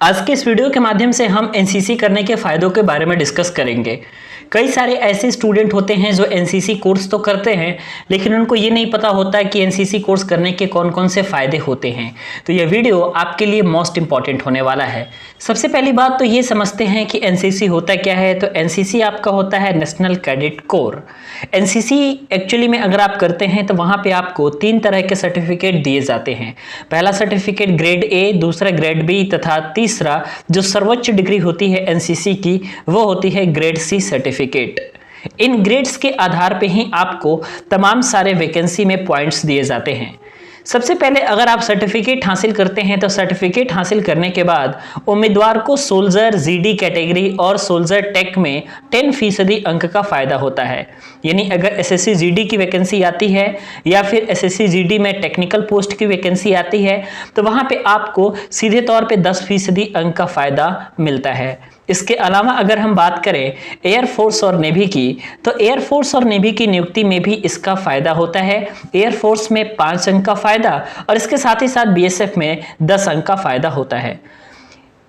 आज के इस वीडियो के माध्यम से हम एनसीसी करने के फायदों के बारे में डिस्कस करेंगे। कई सारे ऐसे स्टूडेंट होते हैं जो एनसीसी कोर्स तो करते हैं लेकिन उनको ये नहीं पता होता है कि एनसीसी कोर्स करने के कौन कौन से फायदे होते हैं। तो यह वीडियो आपके लिए मोस्ट इंपॉर्टेंट होने वाला है। सबसे पहली बात तो ये समझते हैं कि एनसीसी होता क्या है। तो एनसीसी आपका होता है national cadet corps. NCC actually में अगर आप करते हैं तो वहाँ पे आपको 3 तरह के सर्टिफिकेट दिए जाते हैं। पहला सर्टिफिकेट ग्रेड ए, दूसरा ग्रेड बी तथा तीसरा जो सर्वोच्च डिग्री होती है एनसीसी की वो होती है ग्रेड सी सर्टिफिकेट। इन ग्रेड्स के आधार पे ही आपको तमाम सारे वैकेंसी में पॉइंट्स दिए जाते हैं। सबसे पहले अगर आप सर्टिफिकेट हासिल करते हैं तो सर्टिफिकेट हासिल करने के बाद उम्मीदवार को सोल्जर, जीडी कैटेगरी और सोल्जर टेक में 10% अंक का फायदा होता है। यानी अगर एसएससी जीडी की वैकेंसी आती है या फिर एसएससी जीडी में टेक्निकल पोस्ट की वैकेंसी आती है तो वहां पे आपको सीधे तौर पे 10% अंक का फायदा मिलता है। इसके अलावा अगर हम बात करें एयरफोर्स और नेवी की तो एयरफोर्स और नेवी की नियुक्ति में भी इसका फायदा होता है। एयरफोर्स में 5 अंक का फायदा और इसके साथ ही साथ बीएसएफ में 10 अंक का फायदा होता है।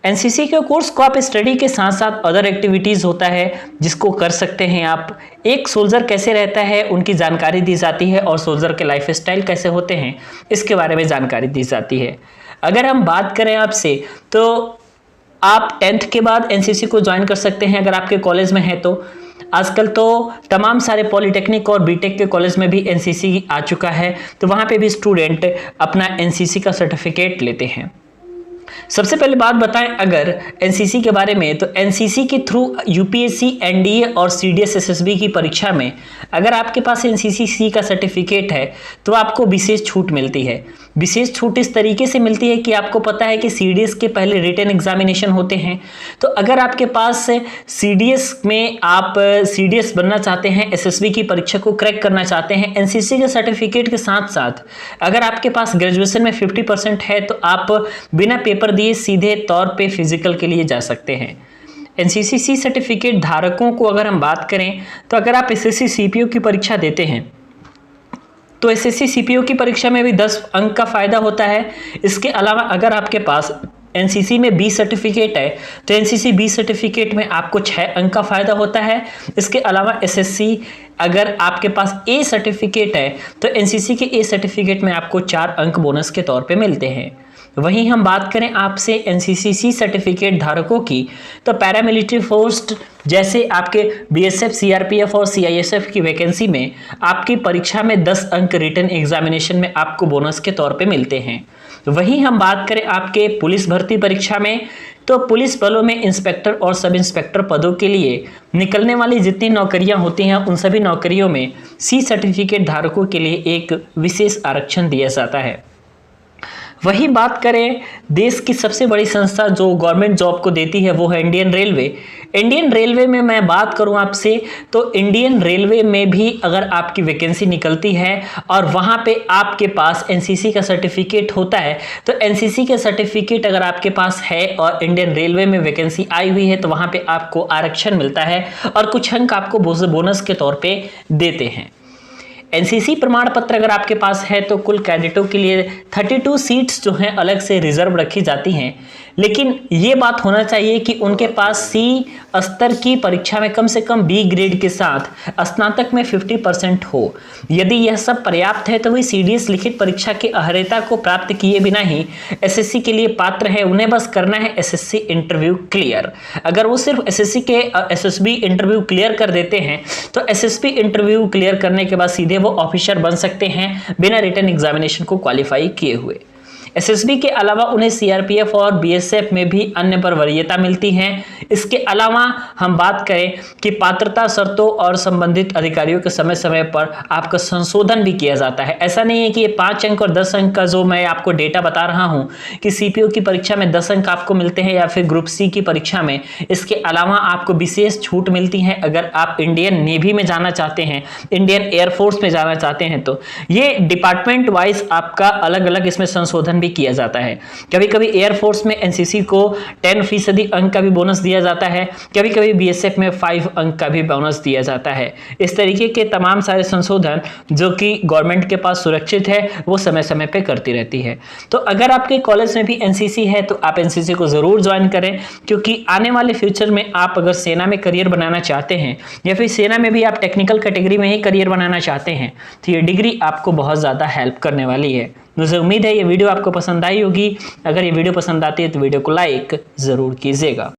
एनसीसी के कोर्स को आप स्टडी के साथ साथ अदर एक्टिविटीज होता है जिसको कर सकते हैं आप। एक सोल्जर कैसे रहता है उनकी जानकारी दी जाती है और सोल्जर के लाइफ स्टाइल कैसे होते हैं इसके बारे में जानकारी दी जाती है। अगर हम बात करें आपसे तो आप 10th के बाद एनसीसी को ज्वाइन कर सकते हैं अगर आपके कॉलेज में है तो। आजकल तो तमाम सारे पॉलिटेक्निक और बीटेक के कॉलेज में भी एनसीसी आ चुका है तो वहाँ पे भी स्टूडेंट अपना एनसीसी का सर्टिफिकेट लेते हैं। सबसे पहले बात बताएं अगर एनसीसी के बारे में तो एनसीसी के थ्रू यूपीएससी, एनडीए और सीडीएस एसएसबी की परीक्षा में अगर आपके पास एनसीसी का सर्टिफिकेट है तो आपको विशेष छूट मिलती है। विशेष छूट इस तरीके से मिलती है कि आपको पता है कि सीडीएस के पहले रिटन एग्जामिनेशन होते हैं। तो अगर आपके पास सीडीएस में आप सीडीएस बनना चाहते हैं, एसएसबी की परीक्षा को क्रैक करना चाहते हैं, एनसीसी के सर्टिफिकेट के साथ साथ अगर आपके पास ग्रेजुएशन में 50% है तो आप बिना पेपर दिए सीधे तौर पे फिजिकल के लिए जा सकते हैं। एनसीसी सर्टिफिकेट धारकों को अगर हम बात करें तो अगर आप एसएससी सीपीओ की परीक्षा देते हैं तो एसएससी सीपीओ की परीक्षा में भी 10 अंक का फायदा होता है। इसके अलावा अगर आपके पास एनसीसी में बी सर्टिफिकेट है तो एनसीसी बी सर्टिफिकेट में आपको 6 अंक का फायदा होता है। इसके अलावा एसएससी अगर आपके पास ए सर्टिफिकेट है तो एनसीसी के ए सर्टिफिकेट में आपको 4 अंक बोनस के तौर पे मिलते हैं। वहीं हम बात करें आपसे एनसीसी सर्टिफिकेट धारकों की तो पैरामिलिट्री फोर्स जैसे आपके बीएसएफ, सीआरपीएफ और सीआईएसएफ की वैकेंसी में आपकी परीक्षा में 10 अंक रिटन एग्जामिनेशन में आपको बोनस के तौर पे मिलते हैं। वहीं हम बात करें आपके पुलिस भर्ती परीक्षा में तो पुलिस बलों में इंस्पेक्टर और सब इंस्पेक्टर पदों के लिए निकलने वाली जितनी नौकरियां होती हैं उन सभी नौकरियों में सी सर्टिफिकेट धारकों के लिए एक विशेष आरक्षण दिया जाता है। वही बात करें देश की सबसे बड़ी संस्था जो गवर्नमेंट जॉब को देती है वो है इंडियन रेलवे। इंडियन रेलवे में मैं बात करूं आपसे तो इंडियन रेलवे में भी अगर आपकी वैकेंसी निकलती है और वहां पे आपके पास एनसीसी का सर्टिफिकेट होता है तो एनसीसी के सर्टिफिकेट अगर आपके पास है और इंडियन रेलवे में वैकेंसी आई हुई है तो वहां पे आपको आरक्षण मिलता है और कुछ अंक आपको बोनस के तौर पे देते हैं। एनसीसी प्रमाण पत्र अगर आपके पास है तो कुल कैडेटों के लिए 32 सीट्स जो हैं अलग से रिजर्व रखी जाती हैं। लेकिन ये बात होना चाहिए कि उनके पास सी स्तर की परीक्षा में कम से कम बी ग्रेड के साथ स्नातक में 50% हो। यदि यह सब पर्याप्त है तो वही सीडीएस लिखित परीक्षा की अर्हता को प्राप्त किए बिना ही एसएससी के लिए पात्र है। उन्हें बस करना है एसएससी इंटरव्यू क्लियर। अगर वो सिर्फ एसएससी के एसएसबी इंटरव्यू क्लियर कर देते हैं तो एसएसबी इंटरव्यू क्लियर करने के बाद सीधे वो ऑफिसर बन सकते हैं बिना रिटन एग्जामिनेशन को क्वालिफाई किए हुए। एसएसबी के अलावा उन्हें सीआरपीएफ और बीएसएफ में भी अन्य पर वरीयता मिलती है। इसके अलावा हम बात करें कि पात्रता शर्तों और संबंधित अधिकारियों के समय समय पर आपका संशोधन भी किया जाता है। ऐसा नहीं है कि ये 5 अंक और 10 अंक का जो मैं आपको डेटा बता रहा हूं कि सीपीओ की परीक्षा में 10 अंक आपको मिलते हैं या फिर ग्रुप सी की परीक्षा में। इसके अलावा आपको विशेष छूट मिलती है अगर आप इंडियन नेवी में जाना चाहते हैं, इंडियन एयरफोर्स में जाना चाहते हैं तो ये डिपार्टमेंट वाइज आपका अलग अलग इसमें संशोधन भी किया जाता है। कभी कभी एयरफोर्स में एनसीसी को 10% अंक का भी बोनस दिया जाता है, कभी कभी बीएसएफ में 5 अंक का भी बोनस दिया जाता है। इस तरीके के तमाम सारे संशोधन जो कि गवर्नमेंट के पास सुरक्षित है वो समय समय पे करती रहती है। तो अगर आपके कॉलेज में भी एनसीसी है तो आप एनसीसी को जरूर ज्वाइन करें, क्योंकि आने वाले फ्यूचर में आप अगर सेना में करियर बनाना चाहते हैं या फिर सेना में भी आप टेक्निकल कैटेगरी में ही करियर बनाना चाहते हैं तो ये डिग्री आपको बहुत ज़्यादा हेल्प करने वाली है। मुझे उम्मीद है ये वीडियो आपको पसंद आई होगी। अगर ये वीडियो पसंद आती है तो वीडियो को लाइक ज़रूर कीजिएगा।